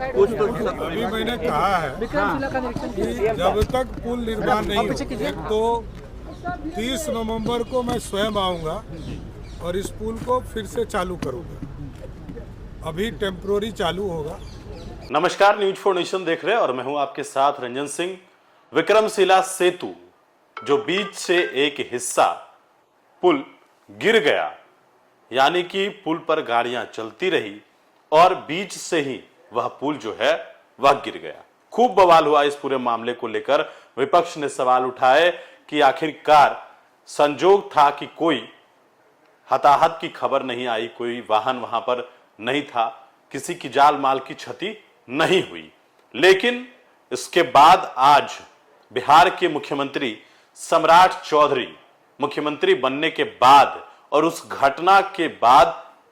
अभी मैंने कहा है कि जब तक पुल निर्माण नहीं हो, एक तो 30 नवंबर को मैं स्वयं आऊंगा और इस पुल को फिर से चालू करूंगा। अभी टेम्पोररी चालू होगा। नमस्कार, न्यूज फॉर नेशन देख रहे हैं और मैं हूं आपके साथ रंजन सिंह। विक्रमशिला सेतु जो बीच से एक हिस्सा पुल गिर गया, यानी कि पुल पर गाड़ियां चलती रही और बीच से ही वह पुल जो है वह गिर गया। खूब बवाल हुआ इस पूरे मामले को लेकर। विपक्ष ने सवाल उठाए कि आखिरकार संजोग था कि कोई हताहत की खबर नहीं आई, कोई वाहन वहां पर नहीं था, किसी की जान माल की क्षति नहीं हुई। लेकिन इसके बाद आज बिहार के मुख्यमंत्री सम्राट चौधरी मुख्यमंत्री बनने के बाद और उस घटना के बाद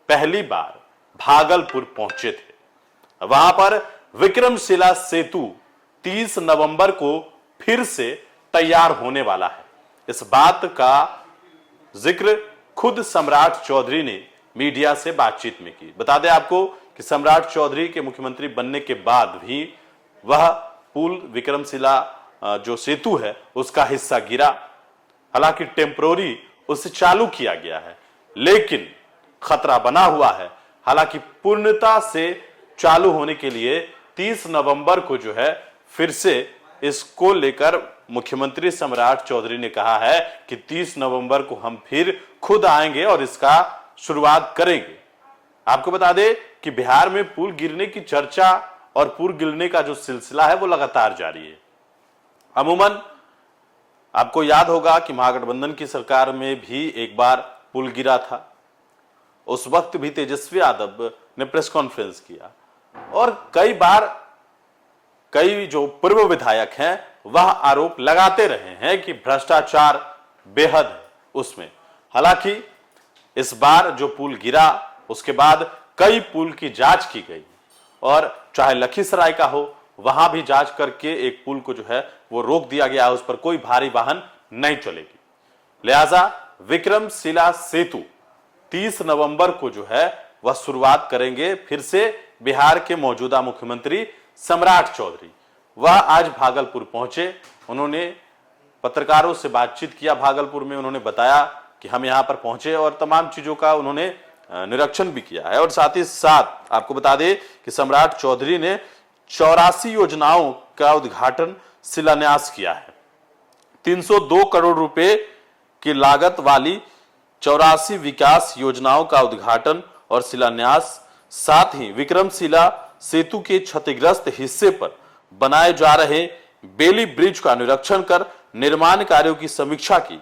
पहली बार भागलपुर पहुंचे थे। वहां पर विक्रमशिला सेतु 30 नवंबर को फिर से तैयार होने वाला है। इस बात का जिक्र खुद सम्राट चौधरी ने मीडिया से बातचीत में की। बता दें आपको कि सम्राट चौधरी के मुख्यमंत्री बनने के बाद भी वह पुल विक्रमशिला जो सेतु है उसका हिस्सा गिरा। हालांकि टेम्पोररी उसे चालू किया गया है, लेकिन खतरा बना हुआ है। हालांकि पूर्णता से चालू होने के लिए 30 नवंबर को जो है फिर से इसको लेकर मुख्यमंत्री सम्राट चौधरी ने कहा है कि 30 नवंबर को हम फिर खुद आएंगे और इसका शुरुआत करेंगे। आपको बता दें कि बिहार में पुल गिरने की चर्चा और पुल गिरने का जो सिलसिला है वो लगातार जारी है। अमूमन आपको याद होगा कि महागठबंधन की सरकार में भी एक बार पुल गिरा था। उस वक्त भी तेजस्वी यादव ने प्रेस कॉन्फ्रेंस किया और कई बार कई जो पूर्व विधायक हैं वह आरोप लगाते रहे हैं कि भ्रष्टाचार बेहद है उसमें। हालांकि इस बार जो पुल गिरा उसके बाद कई पुल की जांच की गई और चाहे लखीसराय का हो वहां भी जांच करके एक पुल को जो है वो रोक दिया गया, उस पर कोई भारी वाहन नहीं चलेगी। लिहाजा विक्रमशिला सेतु 30 नवंबर को जो है वह शुरुआत करेंगे फिर से बिहार के मौजूदा मुख्यमंत्री सम्राट चौधरी। वह आज भागलपुर पहुंचे। उन्होंने पत्रकारों से बातचीत किया भागलपुर में। उन्होंने बताया कि हम यहां पर पहुंचे और तमाम चीजों का उन्होंने निरीक्षण भी किया है। और साथ ही साथ आपको बता दें कि सम्राट चौधरी ने 84 योजनाओं का उद्घाटन शिलान्यास किया है। 302 करोड़ रुपए की लागत वाली 84 विकास योजनाओं का उद्घाटन और शिलान्यास, साथ ही विक्रमशिला सेतु के क्षतिग्रस्त हिस्से पर बनाए जा रहे बेली ब्रिज का निरीक्षण कर निर्माण कार्यों की समीक्षा की।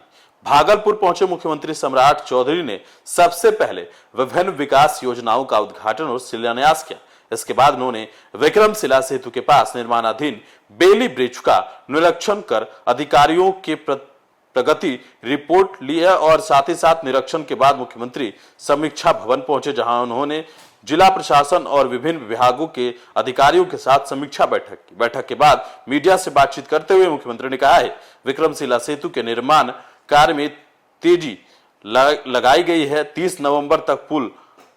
भागलपुर पहुंचे मुख्यमंत्री सम्राट चौधरी ने सबसे पहले विभिन्न विकास योजनाओं का उद्घाटन और शिलान्यास किया। इसके बाद उन्होंने विक्रमशिला सेतु के पास निर्माणाधीन बेली ब्रिज का निरीक्षण कर अधिकारियों के प्रगति रिपोर्ट ली है और साथ ही साथ निरीक्षण के बाद मुख्यमंत्री समीक्षा भवन पहुंचे, जहां उन्होंने जिला प्रशासन और विभिन्न विभागों के अधिकारियों के साथ समीक्षा बैठक की। बैठक के बाद मीडिया से बातचीत करते हुए मुख्यमंत्री ने कहा है विक्रमशिला सेतु के निर्माण कार्य में तेजी लगाई गई है। 30 नवंबर तक पुल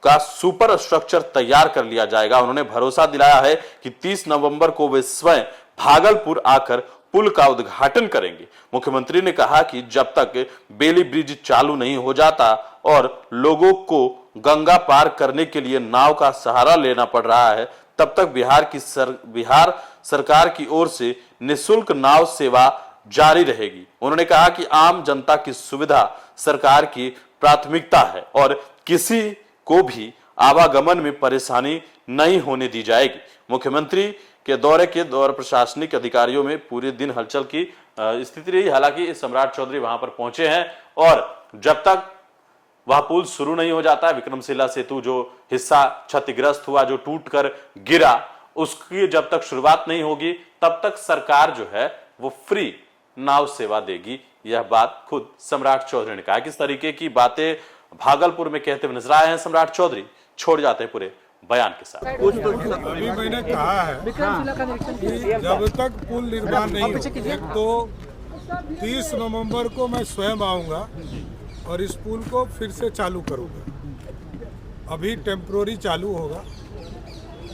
का सुपर स्ट्रक्चर तैयार कर लिया जाएगा। उन्होंने भरोसा दिलाया है कि 30 नवंबर को वे स्वयं भागलपुर आकर पुल का उद्घाटन करेंगे। मुख्यमंत्री ने कहा कि जब तक बेली ब्रिज चालू नहीं हो जाता और लोगों को गंगा पार करने के लिए नाव का सहारा लेना पड़ रहा है, तब तक बिहार सरकार की ओर से निःशुल्क नाव सेवा जारी रहेगी। उन्होंने कहा कि आम जनता की सुविधा सरकार की प्राथमिकता है और किसी को भी आवागमन में परेशानी नहीं होने दी जाएगी। मुख्यमंत्री के दौरे के दौरान प्रशासनिक अधिकारियों में पूरे दिन हलचल की स्थिति रही। हालांकि सम्राट चौधरी वहां पर पहुंचे हैं और जब तक वह पुल शुरू नहीं हो जाता है, विक्रमशिला सेतु जो हिस्सा क्षतिग्रस्त हुआ, जो टूटकर गिरा, उसकी जब तक शुरुआत नहीं होगी तब तक सरकार जो है वो फ्री नाव सेवा देगी। यह बात खुद सम्राट चौधरी ने कहा। किस तरीके की बातें भागलपुर में कहते हुए नजर आए हैं सम्राट चौधरी, छोड़ जाते हैं पूरे बयान के साथ। अभी मैंने कहा है कि जब तक पुल निर्माण नहीं हो, एक तो 30 नवंबर को मैं स्वयं आऊंगा और इस पुल को फिर से चालू करूंगा। अभी टेम्पोररी चालू होगा।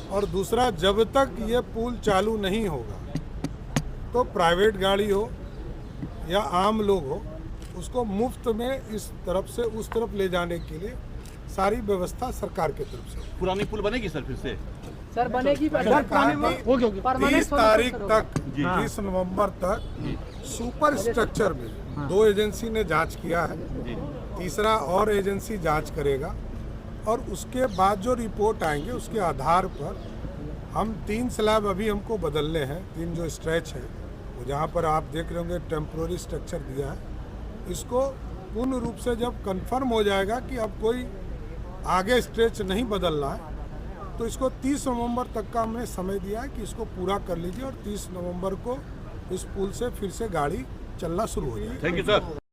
और दूसरा, जब तक ये पुल चालू नहीं होगा तो प्राइवेट गाड़ी हो या आम लोग हो, उसको मुफ्त में इस तरफ से उस तरफ ले जाने के लिए सारी व्यवस्था सरकार की तरफ से। पुरानी पुल बनेगी सर फिर से? सर बनेगी, 30 तारीख तक, 30 नवंबर तक सुपर स्ट्रक्चर में 2 एजेंसी ने जांच किया है, तीसरा और एजेंसी जांच करेगा और उसके बाद जो रिपोर्ट आएंगे उसके आधार पर हम 3 स्लैब अभी हमको बदलने हैं। 3 जो स्ट्रेच है वो जहाँ पर आप देख रहे होंगे टेम्प्रोरी स्ट्रक्चर दिया है, इसको पूर्ण रूप से जब कंफर्म हो जाएगा कि अब कोई आगे स्ट्रेच नहीं बदलना है तो इसको 30 नवंबर तक का हमने समय दिया है कि इसको पूरा कर लीजिए और 30 नवंबर को इस पुल से फिर से गाड़ी चलना शुरू हो जाएगी। Thank you sir.